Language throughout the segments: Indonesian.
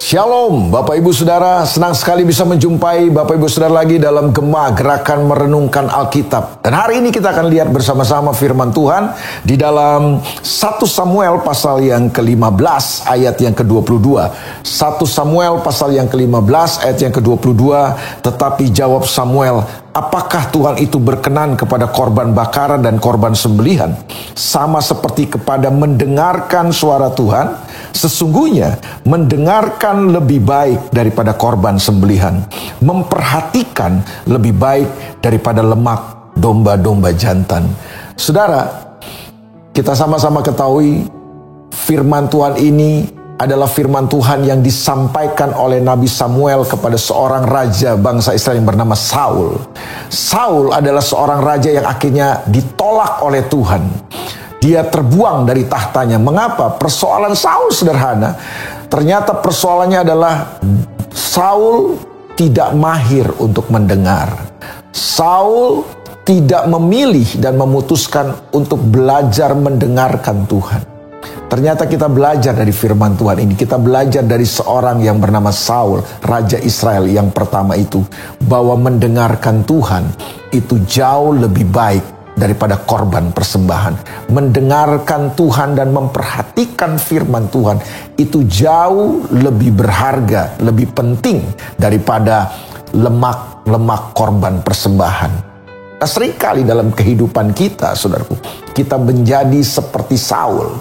Shalom Bapak Ibu Saudara, senang sekali bisa menjumpai Bapak Ibu Saudara lagi dalam Gema Gerakan Merenungkan Alkitab. Dan hari ini kita akan lihat bersama-sama firman Tuhan di dalam 1 Samuel pasal yang ke-15 ayat yang ke-22. 1 Samuel pasal yang ke-15 ayat yang ke-22, tetapi jawab Samuel, apakah Tuhan itu berkenan kepada korban bakaran dan korban sembelihan, sama seperti kepada mendengarkan suara Tuhan? Sesungguhnya mendengarkan lebih baik daripada korban sembelihan, memperhatikan lebih baik daripada lemak domba-domba jantan. Saudara, kita sama-sama ketahui firman Tuhan ini adalah firman Tuhan yang disampaikan oleh Nabi Samuel kepada seorang raja bangsa Israel yang bernama Saul. Saul adalah seorang raja yang akhirnya ditolak oleh Tuhan. Dia terbuang dari tahtanya. Mengapa? Persoalan Saul sederhana. Ternyata persoalannya adalah Saul tidak mahir untuk mendengar. Saul tidak memilih dan memutuskan untuk belajar mendengarkan Tuhan. Ternyata kita belajar dari firman Tuhan ini. Kita belajar dari seorang yang bernama Saul, Raja Israel yang pertama itu, bahwa mendengarkan Tuhan itu jauh lebih baik daripada korban persembahan. Mendengarkan Tuhan dan memperhatikan firman Tuhan itu jauh lebih berharga, lebih penting daripada lemak-lemak korban persembahan. Nah, seringkali dalam kehidupan kita, saudaraku, kita menjadi seperti Saul.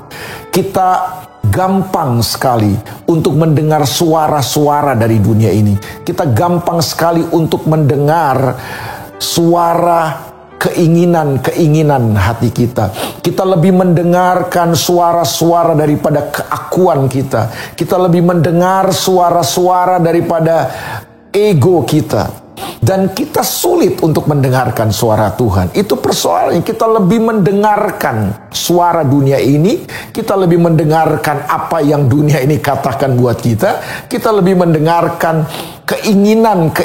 Kita gampang sekali untuk mendengar suara-suara dari dunia ini. Kita gampang sekali untuk mendengar suara keinginan hati kita. Kita lebih mendengarkan suara-suara daripada keakuan kita. Kita lebih mendengar suara-suara daripada ego kita. Dan kita sulit untuk mendengarkan suara Tuhan. Itu persoalannya. Kita lebih mendengarkan suara dunia ini. Kita lebih mendengarkan apa yang dunia ini katakan buat kita. Kita lebih mendengarkan keinginan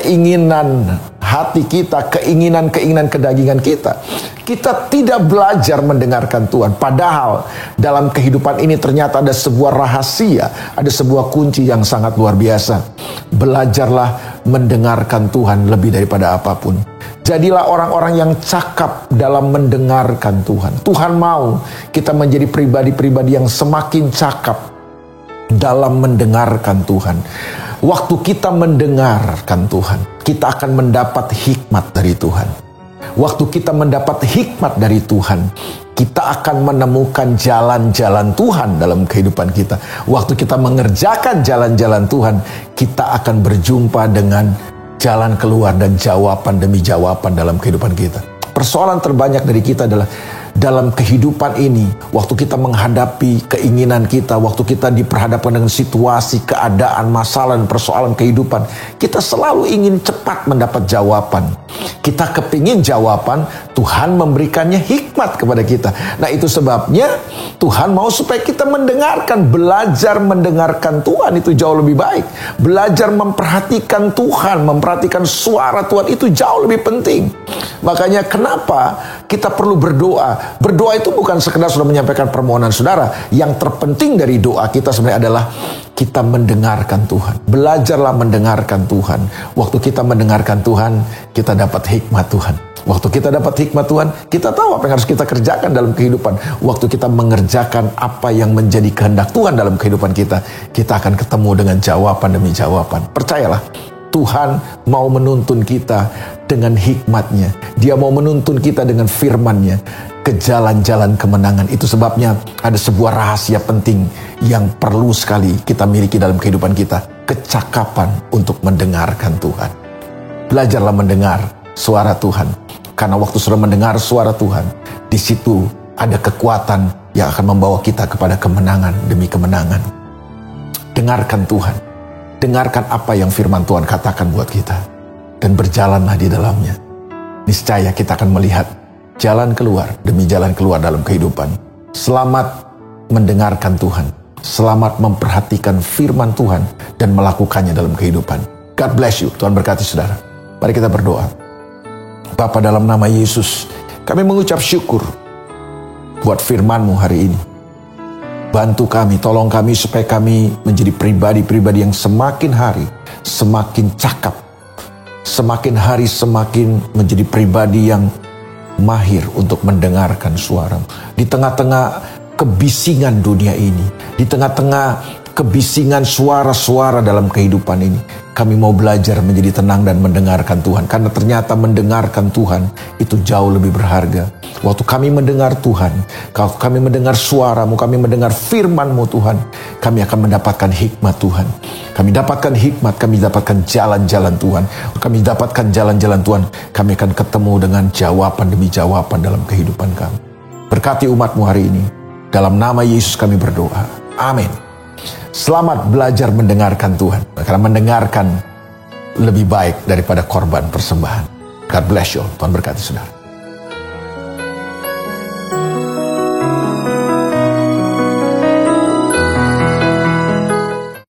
hati kita, keinginan kedagingan kita. Kita tidak belajar mendengarkan Tuhan. Padahal dalam kehidupan ini ternyata ada sebuah rahasia, ada sebuah kunci yang sangat luar biasa. Belajarlah mendengarkan Tuhan lebih daripada apapun. Jadilah orang-orang yang cakap dalam mendengarkan Tuhan. Tuhan mau kita menjadi pribadi-pribadi yang semakin cakap dalam mendengarkan Tuhan. Waktu kita mendengarkan Tuhan, kita akan mendapat hikmat dari Tuhan. Waktu kita mendapat hikmat dari Tuhan, kita akan menemukan jalan-jalan Tuhan dalam kehidupan kita. Waktu kita mengerjakan jalan-jalan Tuhan, kita akan berjumpa dengan jalan keluar dan jawaban demi jawaban dalam kehidupan kita. Persoalan terbanyak dari kita adalah dalam kehidupan ini, waktu kita menghadapi keinginan kita, waktu kita diperhadapkan dengan situasi, keadaan, masalah, dan persoalan kehidupan, kita selalu ingin cepat mendapat jawaban. Kita kepingin jawaban, Tuhan memberikannya hikmat kepada kita. Nah, itu sebabnya Tuhan mau supaya kita mendengarkan, belajar mendengarkan Tuhan itu jauh lebih baik. Belajar memperhatikan Tuhan, memperhatikan suara Tuhan itu jauh lebih penting. Makanya kenapa kita perlu berdoa. Berdoa itu bukan sekedar sudah menyampaikan permohonan saudara. Yang terpenting dari doa kita sebenarnya adalah kita mendengarkan Tuhan. Belajarlah mendengarkan Tuhan. Waktu kita mendengarkan Tuhan, kita dapat hikmat Tuhan. Waktu kita dapat hikmat Tuhan, kita tahu apa yang harus kita kerjakan dalam kehidupan. Waktu kita mengerjakan apa yang menjadi kehendak Tuhan dalam kehidupan kita, kita akan ketemu dengan jawaban demi jawaban. Percayalah, Tuhan mau menuntun kita dengan hikmatnya. Dia mau menuntun kita dengan firman-Nya ke jalan-jalan kemenangan. Itu sebabnya ada sebuah rahasia penting yang perlu sekali kita miliki dalam kehidupan kita. Kecakapan untuk mendengarkan Tuhan. Belajarlah mendengar suara Tuhan. Karena waktu sudah mendengar suara Tuhan, di situ ada kekuatan yang akan membawa kita kepada kemenangan demi kemenangan. Dengarkan Tuhan. Dengarkan apa yang firman Tuhan katakan buat kita. Dan berjalanlah di dalamnya. Niscaya kita akan melihat jalan keluar demi jalan keluar dalam kehidupan. Selamat mendengarkan Tuhan. Selamat memperhatikan firman Tuhan dan melakukannya dalam kehidupan. God bless you. Tuhan berkati saudara. Mari kita berdoa. Bapa, dalam nama Yesus, kami mengucap syukur buat firman-Mu hari ini. Bantu kami, tolong kami supaya kami menjadi pribadi-pribadi yang semakin hari semakin cakap. Semakin hari semakin menjadi pribadi yang mahir untuk mendengarkan suara-Mu. Di tengah-tengah kebisingan dunia ini, di tengah-tengah kebisingan suara-suara dalam kehidupan ini, kami mau belajar menjadi tenang dan mendengarkan Tuhan. Karena ternyata mendengarkan Tuhan itu jauh lebih berharga. Waktu kami mendengar Tuhan, kalau kami mendengar suara-Mu, kami mendengar firman-Mu Tuhan, kami akan mendapatkan hikmat Tuhan. Kami dapatkan hikmat, kami dapatkan jalan-jalan Tuhan. Kami dapatkan jalan-jalan Tuhan, kami akan ketemu dengan jawaban demi jawaban dalam kehidupan kami. Berkati umat-Mu hari ini. Dalam nama Yesus kami berdoa. Amin. Selamat belajar mendengarkan Tuhan. Karena mendengarkan lebih baik daripada korban persembahan. God bless you. Tuhan berkati saudara.